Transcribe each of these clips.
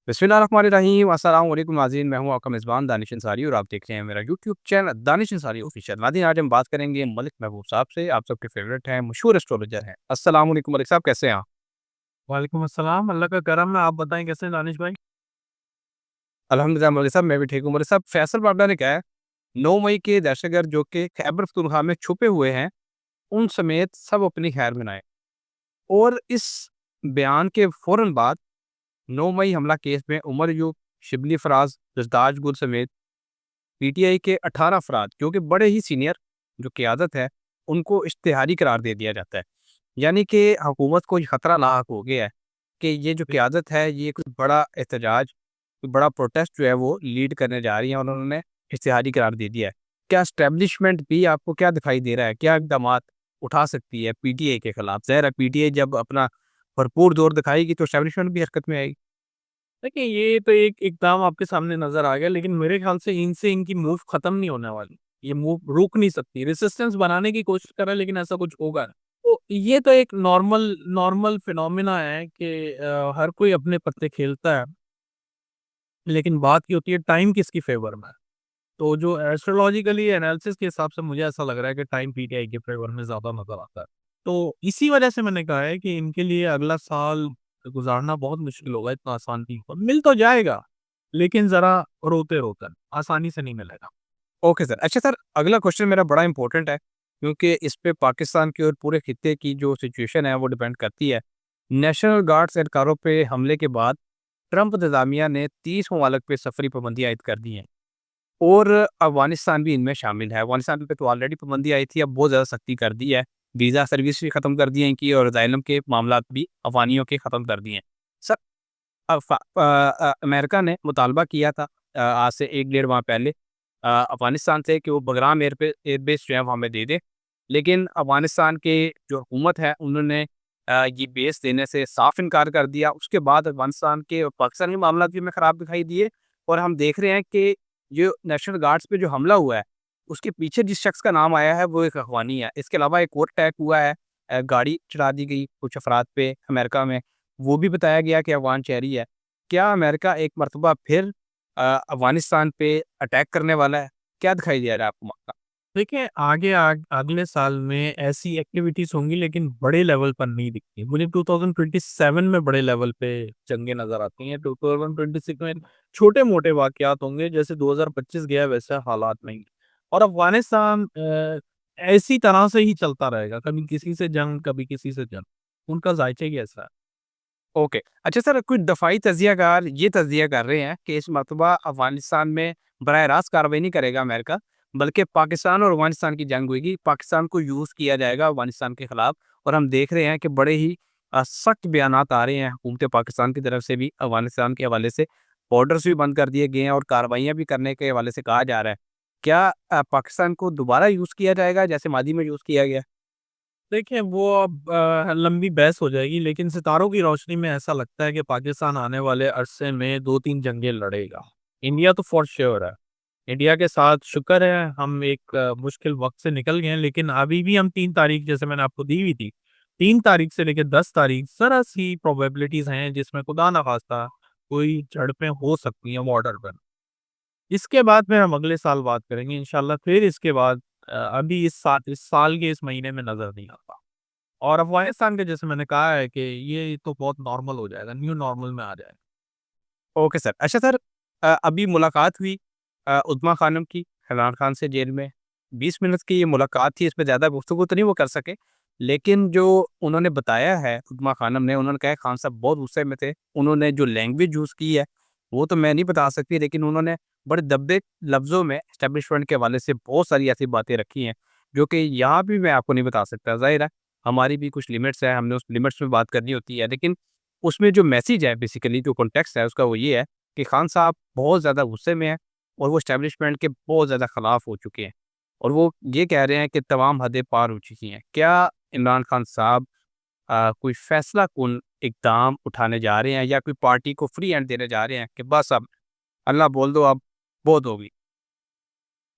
बिस्मिल्लाहिर्रहमानिर्रहीम अस्सलाम वालेकुम नाज़रीन, मैं हूँ आपका मेज़बान दानिश अंसारी और आप देख रहे हैं मेरा YouTube channel Danish Ansari official. नाज़रीन, आज हम बात करेंगे मलिक महबूब साहब से, आप सबके फ़ेवरेट हैं, मशहूर एस्ट्रोलॉजर हैं। अस्सलाम वालेकुम मलिक साहब, कैसे हैं आप? वालेकुम अस्सलाम, अल्लाह का करम है। आप बताएँ कैसे हैं दानिश भाई? अल्हम्दुलिल्लाह मलिक साहब, मैं भी ठीक हूँ। मलिक साहब, फैसल बाबला ने कहा है 9 मई के दहशतगर्द जो कि खैबर पख्तूनख्वा में छुपे हुए हैं, उन समेत सब अपनी खैर मनाएँ। और इस बयान के फ़ौरन बाद 9 मई हमला केस में उमर अयूब, शिबली फराज, जसदाज गुल समेत पीटीआई के 18 अफराद जो कि बड़े ही सीनियर जो क़यादत है, उनको इश्तिहारी करार दे दिया जाता है। यानी कि हुकूमत को ये खतरा लाहक हो गया है कि ये जो जी। क़यादत है, ये कोई बड़ा एहतजाज, कोई बड़ा प्रोटेस्ट जो है वो लीड करने जा रही है और उन्होंने इश्तिहारी करार दे दिया है। क्या एस्टेब्लिशमेंट भी आपको क्या दिखाई दे रहा है? क्या इक़दामात उठा सकती है पीटीआई के खिलाफ? ज़ाहिर है पीटीआई जब अपना भरपूर ज़ोर दिखाएगी तो एस्टेब्लिशमेंट भी हरकत में आएगी। देखिए, ये तो एक एकदम आपके सामने नज़र आ गया, लेकिन मेरे ख़्याल से इनसे इनकी मूव ख़त्म नहीं होने वाली। ये मूव रुक नहीं सकती। रेजिस्टेंस बनाने की कोशिश कर रहा है, लेकिन ऐसा कुछ होगा नहीं। तो ये तो एक नॉर्मल नॉर्मल फिनोमेना है कि हर कोई अपने पत्ते खेलता है, लेकिन बात ये होती है टाइम किसकी फ़ेवर में है। तो जो एस्ट्रोलॉजिकली एनालिसिस के हिसाब से मुझे ऐसा लग रहा है कि टाइम पीटीआई के फ़ेवर में ज़्यादा नज़र आता है। तो इसी वजह से मैंने कहा है कि इनके लिए अगला साल गुज़ारना बहुत मुश्किल होगा, इतना आसान नहीं होगा। मिल तो जाएगा, लेकिन ज़रा रोते-रोते, आसानी से नहीं मिलेगा। Okay sir. अच्छा सर, अगला क्वेश्चन मेरा बड़ा इंपॉर्टेंट है क्योंकि इस पे पाकिस्तान की और पूरे खित्ते की जो सिचुएशन है वो डिपेंड करती है। नेशनल गार्ड्स एहलकारों पे हमले के बाद ट्रंप इंतज़ामिया ने 30 ममालिक पे सफरी पाबंदी आयद कर दी है और अफ़गानिस्तान भी इनमें शामिल है। अफ़गानिस्तान पे तो ऑलरेडी पाबंदी आई थी, अब बहुत ज़्यादा सख्ती कर दी है। वीज़ा सर्विस भी ख़त्म कर दी है इनकी और असाइलम के मामलात भी अफ़गानियों के ख़त्म कर दिए हैं। सर, अमेरिका ने मुतालबा किया था आज से 1 डेढ़ माह पहले अफ़गानिस्तान से कि वो बगराम एयरबेस जो है वो हमें दे दे। लेकिन अफ़गानिस्तान के जो हुकूमत है उन्होंने ये बेस देने से साफ़ इनकार कर दिया। उसके बाद अफ़गानिस्तान के और पाकिस्तान के मामलात भी हमें ख़राब दिखाई दिए और हम देख रहे हैं कि जो नेशनल गार्ड्स पे जो हमला हुआ है, उसके पीछे जिस शख्स का नाम आया है वो एक अफ़गानी है। इसके अलावा एक और अटैक हुआ है, गाड़ी चढ़ा दी गई कुछ अफ़राद पे अमेरिका में, वो भी बताया गया कि अफ़गान शहरी है। क्या अमेरिका एक मर्तबा फिर अफ़गानिस्तान पे अटैक करने वाला है? क्या दिखाई दे रहा है आपको मौका? देखिए, अगले साल में ऐसी एक्टिविटीज़ होंगी, लेकिन बड़े लेवल पर नहीं दिखती। मुझे 2027 में बड़े लेवल पे जंगें नज़र आती हैं। 2026 में छोटे-मोटे वाक़यात होंगे, जैसे 2025 गया वैसे हालात नहीं। और अफ़गानिस्तान ऐसी तरह से ही चलता रहेगा, कभी किसी से जंग, कभी किसी से जंग। उनका ज़ायका ही ऐसा है। ओके। अच्छा सर, कुछ दफ़ाई तज्ज़ियाकार ये तज्ज़िया कर रहे हैं कि इस मर्तबा अफ़गानिस्तान में बराह रास्त कार्रवाई नहीं करेगा अमेरिका, बल्कि पाकिस्तान और अफ़गानिस्तान की जंग होएगी। पाकिस्तान को यूज़ किया जाएगा अफ़गानिस्तान के खिलाफ और हम देख रहे हैं कि बड़े ही सख्त बयानात आ रहे हैं हुकूमत पाकिस्तान की तरफ से भी अफ़गानिस्तान के हवाले से। बॉर्डर्स भी बंद कर दिए गए हैं और कार्रवाइयाँ भी करने के हवाले से कहा जा रहा है। क्या पाकिस्तान को दोबारा यूज़ किया जाएगा जैसे मादी में यूज़ किया गया? देखिए, वो अब लंबी बहस हो जाएगी, लेकिन सितारों की रोशनी में ऐसा लगता है कि पाकिस्तान आने वाले अरसे में 2-3 जंगें लड़ेगा। इंडिया तो फ़ॉर श्योर है। इंडिया के साथ शुक्र है हम एक मुश्किल वक़्त से निकल गए हैं, लेकिन अभी भी हम 3 तारीख जैसे मैंने आपको दी हुई थी, 3 तारीख से लेके 10 तारीख ज़रा-सी प्रोबेबिलिटीज़ हैं जिसमें खुदा ना ख़ास्ता कोई झड़पें हो सकती हैं बॉर्डर पर। इसके बाद फिर हम अगले साल बात करेंगे इंशाल्लाह। फिर इसके बाद अभी इस साल के इस महीने में नज़र नहीं आता। और अफ़गानिस्तान के जैसे मैंने कहा है कि ये तो बहुत नॉर्मल हो जाएगा, न्यू नॉर्मल में आ जाएगा। Okay sir. अच्छा सर, अभी मुलाकात हुई उस्मा खानम की इमरान खान से जेल में। 20 मिनट की ये मुलाकात थी, इसमें ज़्यादा गुफ्तगू तो नहीं वो कर सके। लेकिन जो उन्होंने बताया है उस्मा खानम ने, उन्होंने कहा खान साहब बहुत गुस्से में थे। उन्होंने जो लैंग्वेज यूज़ की है, वो तो मैं नहीं बता सकती, लेकिन उन्होंने बड़े दब्बे लफ्ज़ों में एस्टेब्लिशमेंट के हवाले से बहुत सारी ऐसी बातें रखी हैं, जो कि यहाँ भी मैं आपको नहीं बता सकता। ज़ाहिर है, हमारी भी कुछ लिमिट्स हैं, हमने उस लिमिट्स में बात करनी होती है। लेकिन उसमें जो मैसेज है बेसिकली जो कॉन्टेक्स्ट है उसका वो ये है कि खान साहब बहुत ज़्यादा गुस्से में हैं और वो एस्टेब्लिशमेंट के बहुत ज़्यादा ख़िलाफ़ हो चुके हैं और वो ये कह रहे हैं कि तमाम हदें पार हो चुकी हैं। क्या इमरान खान साहब कोई फ़ैसला कुन इक़दाम उठाने जा रहे हैं या कोई पार्टी को फ्री हैंड देने जा रहे हैं कि बस अब अल्लाह बोल दो, अब बहुत होगी?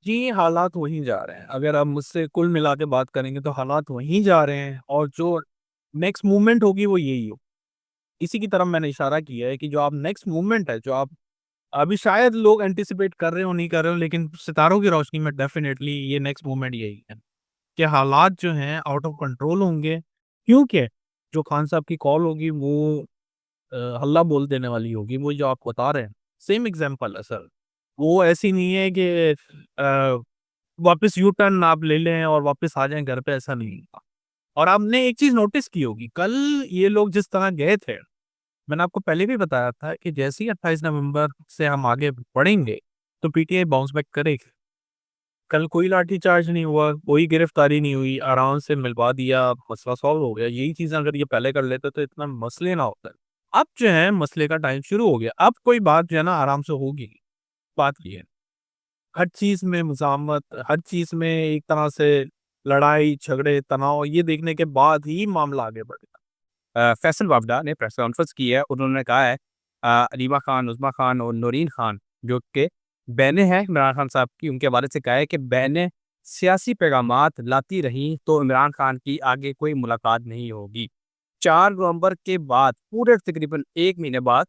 जी, हालात वहीं जा रहे हैं। अगर आप मुझसे कुल मिला के बात करेंगे तो हालात वहीं जा रहे हैं, और जो नेक्स्ट मूवमेंट होगी वो यही हो। इसी की तरफ मैंने इशारा किया है कि जो आप नेक्स्ट मूवमेंट है, जो आप अभी शायद लोग एंटिसिपेट कर रहे हो, नहीं कर रहे हो, लेकिन सितारों की रोशनी में डेफ़िनेटली ये नेक्स्ट मूवमेंट यही है कि हालात जो हैं आउट ऑफ कंट्रोल होंगे। क्योंकि जो खान साहब की कॉल होगी वो हल्ला बोल देने वाली होगी, वो जो आप बता रहे हैं, सेम एग्ज़ाम्पल है सर। वो ऐसी नहीं है कि वापस यू टर्न आप ले लें और वापस आ जाएँ घर पे, ऐसा नहीं होगा। और आपने एक चीज़ नोटिस की होगी, कल ये लोग जिस तरह गए थे, मैंने आपको पहले भी बताया था कि जैसे ही 28 नवंबर से हम आगे बढ़ेंगे, तो पीटीआई बाउंस बैक करेगी। कल कोई लाठीचार्ज नहीं हुआ, कोई गिरफ्तारी नहीं हुई, आराम से मिलवा दिया, मसला सॉल्व हो गया। यही चीज़ें अगर ये पहले कर लेते तो इतना मसले ना होते। अब जो है मसले का टाइम शुरू हो गया, अब कोई बात जो है ना आराम से होगी। बात ये है, हर चीज़ में मुज़ाहमत, हर चीज़ में एक तरह से लड़ाई, झगड़े, तनाव ये देखने के बाद ही मामला आगे बढ़ेगा। फैसल वावड़ा ने प्रेस कॉन्फ्रेंस की है। उन्होंने कहा है रीमा खान, उज़्मा खान और नौरीन खान जो कि बहनें हैं इमरान खान साहब की, उनके हवाले से कहा है कि बहनें सियासी पैगामात लाती रहीं तो इमरान खान की आगे कोई मुलाकात नहीं होगी। 4 नवंबर के बाद पूरे तकरीबन 1 महीने बाद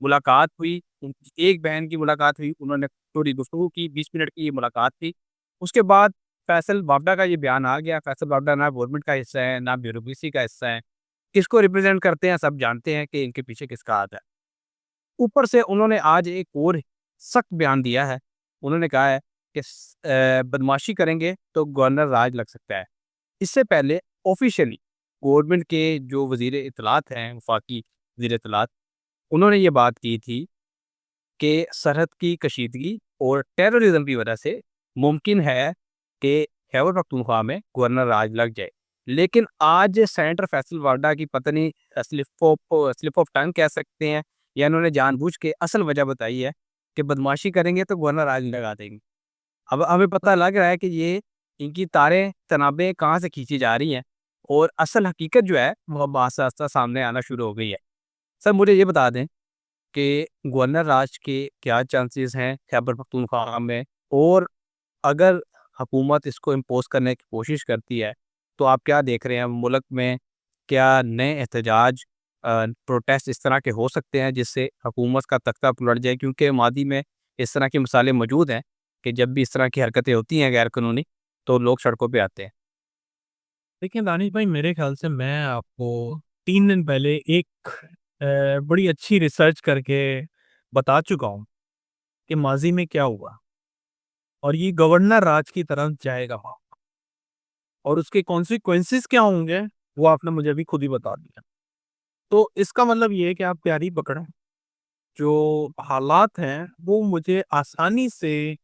मुलाकात हुई। उनकी एक बहन की मुलाकात हुई, उन्होंने थोड़ी गुफ्तगू की, 20 मिनट की ये मुलाकात थी। उसके बाद फैसल वावड़ा का ये बयान आ गया। फैसल वावड़ा ना गवर्नमेंट का हिस्सा है, ना ब्यूरोक्रेसी का हिस्सा है। किसको रिप्रेज़ेंट करते हैं सब जानते हैं कि इनके पीछे किसका हाथ है। ऊपर से उन्होंने आज एक और सख्त बयान दिया है। उन्होंने कहा है कि बदमाशी करेंगे तो गवर्नर राज लग सकता है। इससे पहले ऑफ़िशियली गवर्नमेंट के जो वज़ीर इत्तलात हैं, वफ़ाकी वज़ीर इत्तलात, उन्होंने ये बात की थी कि सरहद की कशीदगी और टेररिज़्म की वजह से मुमकिन है कि खैबर पख्तूनख्वा में गवर्नर राज लग जाए। लेकिन आज सेनेटर फैसल वाडा की पता नहीं स्लिप ऑफ टंग कह सकते हैं या इन्होंने जानबूझ के असल वजह बताई है कि बदमाशी करेंगे तो गवर्नर राज लगा देंगे। अब हमें पता लग रहा है कि ये इनकी तारें तनाबें कहाँ से खींची जा रही हैं और असल हकीकत जो है वो अब आस्ता-आस्ता सामने आना शुरू हो गई है। सर मुझे ये बता दें कि गवर्नर राज के क्या चांसेस हैं खैबर पख्तूनख्वा में? और अगर हुकूमत इसको इम्पोज़ करने की कोशिश करती है, तो आप क्या देख रहे हैं मुल्क में क्या नए एहतजाज प्रोटेस्ट इस तरह के हो सकते हैं जिससे हुकूमत का तख्ता पलट जाए? क्योंकि मादी में इस तरह की मिसालें मौजूद हैं कि जब भी इस तरह की हरकतें होती हैं गैर कानूनी, तो लोग सड़कों पे आते हैं। देखिए दानिश भाई, मेरे ख़्याल से मैं आपको 3 दिन पहले एक बड़ी अच्छी रिसर्च करके बता चुका हूँ कि माज़ी में क्या हुआ और ये गवर्नर राज की तरफ जाएगा और उसके कॉन्सिक्वेंसेस क्या होंगे, वो आपने मुझे अभी खुद ही बता दिया। तो इसका मतलब ये है कि आप तैयारी पकड़ें। जो हालात हैं, वो मुझे आसानी से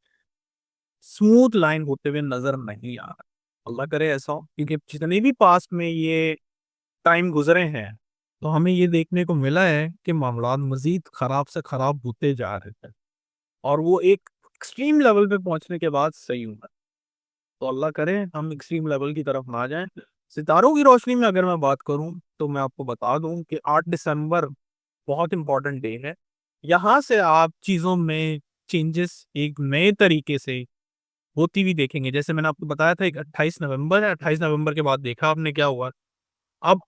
स्मूथ लाइन होते हुए नज़र नहीं आ रहा। अल्लाह करे ऐसा हो, क्योंकि जितने भी पास्ट में ये टाइम गुज़रे हैं, तो हमें ये देखने को मिला है कि मामलात मज़ीद ख़राब से ख़राब होते जा रहे हैं और वो एक एक्सट्रीम लेवल पे पहुँचने के बाद सही हुआ। तो अल्लाह करे हम एक्सट्रीम लेवल की तरफ ना जाएँ। सितारों की रोशनी में अगर मैं बात करूँ, तो मैं आपको बता दूँ कि 8 दिसंबर बहुत इम्पोर्टेंट डे है। यहाँ से आप चीज़ों में चेंजेस एक नए तरीके से होती हुई देखेंगे। जैसे मैंने आपको बताया था एक 28 नवंबर है, 28 नवंबर के बाद देखा आपने क्या हुआ। अब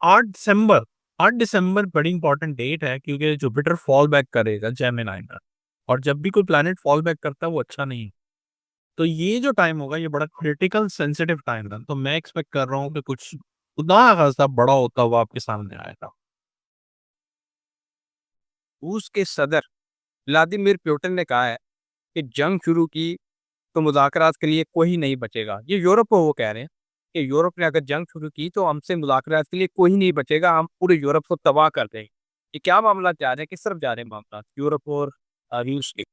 8 दिसंबर बड़ी इंपॉर्टेंट डेट है क्योंकि जुपिटर फॉल बैक करेगा जेमिनी में और जब भी कोई प्लैनेट फॉल बैक करता है वो अच्छा नहीं है। तो ये जो टाइम होगा ये बड़ा क्रिटिकल सेंसिटिव टाइम है। तो मैं एक्सपेक्ट कर रहा हूँ कि कुछ खुदा खासा बड़ा होता हुआ आपके सामने आएगा। रूस के सदर व्लादिमीर पुतिन ने कहा है कि जंग शुरू की तो मुज़ाकरात के लिए कोई नहीं बचेगा। ये यूरोप को वो कह रहे हैं कि यूरोप ने अगर जंग शुरू की तो हमसे मुज़ाकरात के लिए कोई नहीं बचेगा, हम पूरे यूरोप को तबाह कर देंगे। ये क्या मामला जा रहे हैं? किस तरफ जा रहे हैं मामला यूरोप और रूस के?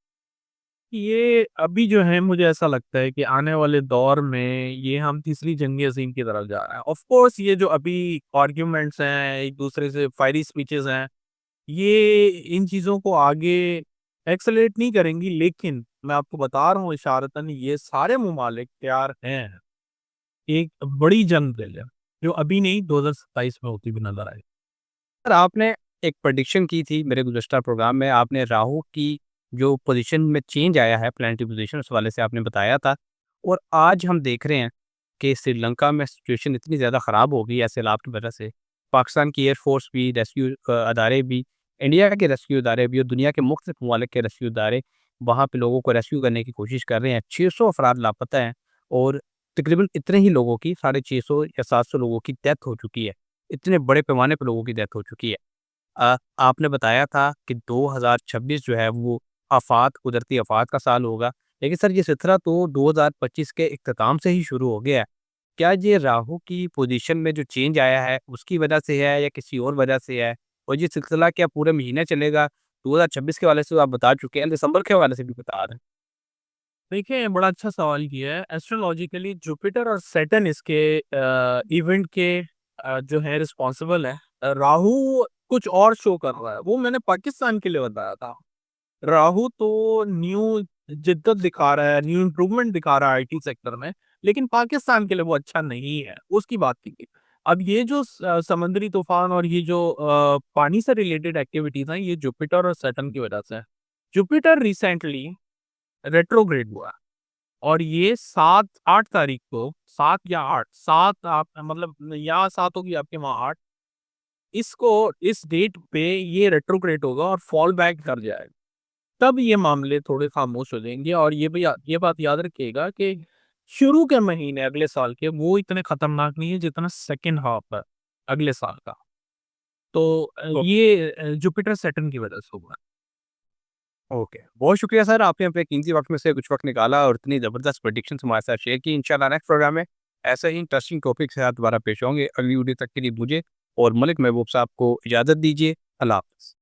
ये अभी जो है मुझे ऐसा लगता है कि आने वाले दौर में ये हम तीसरी जंग अज़ीम की तरफ जा रहे हैं। ऑफ कोर्स ये जो अभी आर्ग्यूमेंट्स हैं, एक दूसरे से फायरी स्पीचेज़ हैं, ये इन चीज़ों को आगे एक्सेलरेट नहीं करेंगी, लेकिन मैं आपको बता रहा हूँ इशारतन ये सारे ममालिक तैयार हैं, एक बड़ी जंग ले लें, जो अभी नहीं 2027 में होती हुई नज़र आएगी। सर आपने एक प्रेडिक्शन की थी मेरे गुज़श्ता प्रोग्राम में, आपने राहु की जो पोज़ीशन में चेंज आया है प्लैनेटरी पोज़ीशन उस हवाले से आपने बताया था और आज हम देख रहे हैं कि श्रीलंका में सिचुएशन इतनी ज़्यादा ख़राब हो गई है सैलाब की वजह से पाकिस्तान की एयरफोर्स भी, रेस्क्यू अदारे भी, इंडिया के रेस्क्यू अदारे भी और दुनिया के मुख्तलिफ ममालिक के रेस्क्यू अदारे वहाँ पे लोगों को रेस्क्यू करने की कोशिश कर रहे हैं। 600 अफराद लापता हैं और तकरीबन इतने ही लोगों की 650 या 700 लोगों की डेथ हो चुकी है। इतने बड़े पैमाने पे लोगों की डेथ हो चुकी है। आपने बताया था कि 2026 जो है वो कुदरती आफ़ात का साल होगा। लेकिन सर ये सिलसिला तो 2025 के इख्तिताम से ही शुरू हो गया है। क्या ये राहु की पोज़ीशन में जो चेंज आया है उसकी वजह से है या किसी और वजह से है? और ये सिलसिला क्या पूरे महीने चलेगा? 2026 के हवाले से तो आप बता चुके हैं, दिसंबर के हवाले से भी बता रहे हैं। देखिए, बड़ा अच्छा सवाल किया है। एस्ट्रोलॉजिकली जुपिटर और सैटर्न इसके इवेंट के जो है रिस्पॉन्सिबल है। राहु कुछ और शो कर रहा है, वो मैंने पाकिस्तान के लिए बताया था। राहु तो न्यू जिद्दत दिखा रहा है, न्यू इम्प्रूवमेंट दिखा रहा है आईटी सेक्टर में, लेकिन पाकिस्तान के लिए वो अच्छा नहीं है, उसकी बात की। अब ये जो समुद्री तूफान और ये जो पानी से रिलेटेड एक्टिविटीज हैं, ये जुपिटर और सैटर्न की वजह से है। जुपिटर रिसेंटली रेट्रोग्रेड हुआ और ये 7-8 तारीख को, 7 या 8, 7 आप मतलब यहाँ 7 होगी आपके वहाँ 8, इसको इस डेट पे ये रेट्रोग्रेड होगा और फॉल बैक कर जाएगा। तब ये मामले थोड़े खामोश हो जाएँगे और ये बात याद रखिएगा कि शुरू के महीने अगले साल के वो इतने खतरनाक नहीं है जितना सेकंड हाफ है अगले साल का। तो ये जुपिटर सैटर्न की वजह से हुआ। ओके, बहुत शुक्रिया सर, आपने अपने कीमती वक़्त में से कुछ वक़्त निकाला और इतनी ज़बरदस्त प्रेडिक्शंस हमारे साथ शेयर की। इंशाल्लाह नेक्स्ट प्रोग्राम में ऐसे ही इंटरेस्टिंग टॉपिक के साथ दोबारा पेश होंगे। अगली वीडियो तक के लिए मुझे और मलिक महबूब साहब को इजाज़त दीजिए। अल्लाह हाफ़िज़।